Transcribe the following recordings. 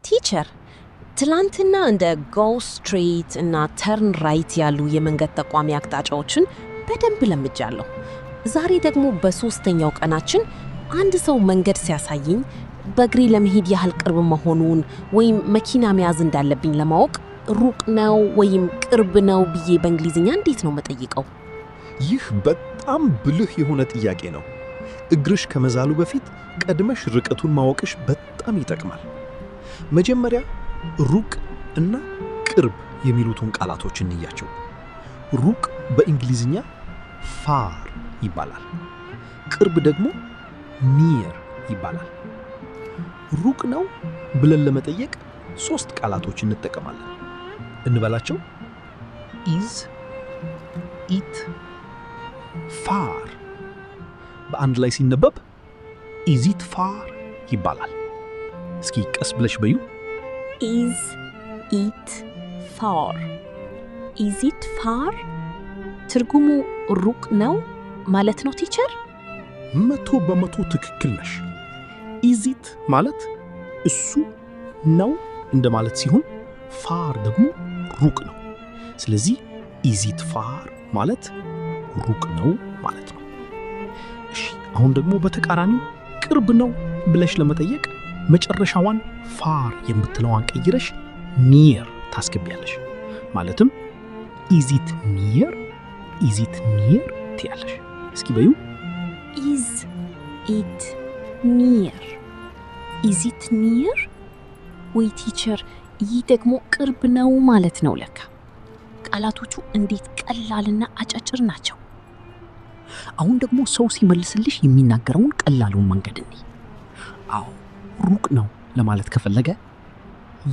ቲቸር ትላንትና እንደ ጎ ስትሪት እና ተርን ራይት ያሉ የመንገድ ጠቋሚ አቅጣጫዎችን በደንብ ለምጃለሁ። ዛሬ ደግሞ በሶስተኛው ቀናችን አንድ ሰው መንገድ ሲያሳየኝ በእግሬ ለመሄድ ያህል ቅርብ መሆኑን ወይም መኪና መያዝ እንዳለብኝ ለማወቅ ሩቅ ነው ወይም ቅርብ ነው ብዬ በእንግሊዝኛ እንዴት ነው መጠይቀው? ይህ በጣም ብልህ የሆነ ጥያቄ ነው። እግርሽ ከመዛሉ በፊት ቀድመሽ ርቀቱን ማወቅሽ በጣም ይጠቅማል። መጀመሪያ ሩቅ እና ቅርብ የሚሉትን ቃላቶች እንያቸው። ሩቅ በእንግሊዝኛ ፋር ይባላል። ቅርብ ደግሞ ኒር ይባላል። ሩቅ ነው ብለን ለመጠየቅ 3 ቃላቶች እንጠቀማለን። እንበላቸው። ኢዝ፣ ኢት፣ ፋር። በአንድ ላይ ሲነበብ ኢዝ ኢት ፋር ይባላል። እስኪ ቀስ ብለሽ በዩ። ኢዝ ኢት ፋር። ኢዝ ኢት ፋር ትርጉሙ ሩቅ ነው ማለት ነው ቲቸር? 100% ትክክል ነሽ። ኢዝ ኢት ማለት እሱ ነው እንደማለት ሲሆን ፋር ደግሞ ሩቅ ነው። ስለዚህ ኢዝ ኢት ፋር ማለት ሩቅ ነው ማለት ነው። እሺ፣ አሁን ደግሞ በተቃራኒው ቅርብ ነው ብለሽ ለመጠየቅ መጨረሻዋን ፋር የምትለዋን ቀይረሽ ኒር ታስገቢያለሽ። ማለትም ኢዝ ኢት ኒር፣ ኢዝ ኢት ኒር ትያለሽ። እስኪ በዩ። ኢዝ ኢት ኒር፣ ኢዝ ኢት ኒር። ወይ ቲቸር፣ ይህ ደግሞ ቅርብ ነው ማለት ነው ለካ። ቃላቶቹ እንዴት ቀላልና አጫጭር ናቸው። አሁን ደግሞ ሰው ሲመልስልሽ የሚናገረውን ቀላሉን መንገድ እንይ። አዎ ሩቅ ነው ለማለት ከፈለገ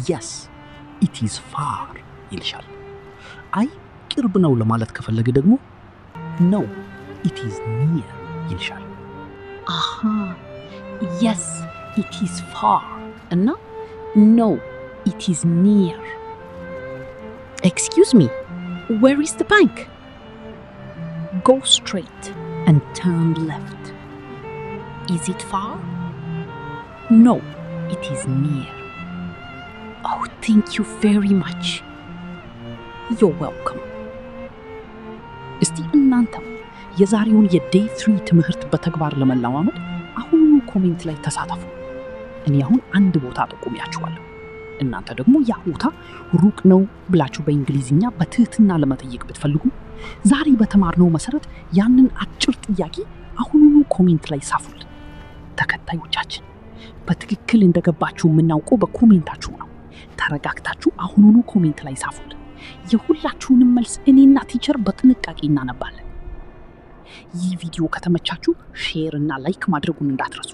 yes it is far ይልሻል። አይ ቅርብ ነው ለማለት ከፈለገ ደግሞ no it is near ይልሻል። አሃ yes it is far እና no it is near. Excuse me, where is the bank? Go straight and turn left. Is it far? No, it is near. Oh, thank you very much. You're welcome. እስቲ እናንተም የዛሬውን የዴይ 3 ትምህርት በተግባር ለመለማመድ አሁኑኑ ኮሜንት ላይ ተሳተፉ። እኔ አሁን አንድ ቦታ ጠቁሚያችኋለሁ። እናንተ ደግሞ ያ ቦታ ሩቅ ነው ብላችሁ በእንግሊዝኛ በትህትና ለመጠየቅ ብትፈልጉ ዛሬ በተማርነው መሰረት ያንን አጭር ጥያቄ አሁኑኑ ኮሜንት ላይ ጻፉልን። ተከታዮቻችን በትክክል እንደገባችሁ የምናውቀው በኮሜንታችሁ ነው። ተረጋግታችሁ አሁኑኑ ኮሜንት ላይ ጻፉልን። የሁላችሁንም መልስ እኔና ቲቸር በጥንቃቄ እናነባለን። ይህ ቪዲዮ ከተመቻችሁ ሼር እና ላይክ ማድረጉን እንዳትረሱ።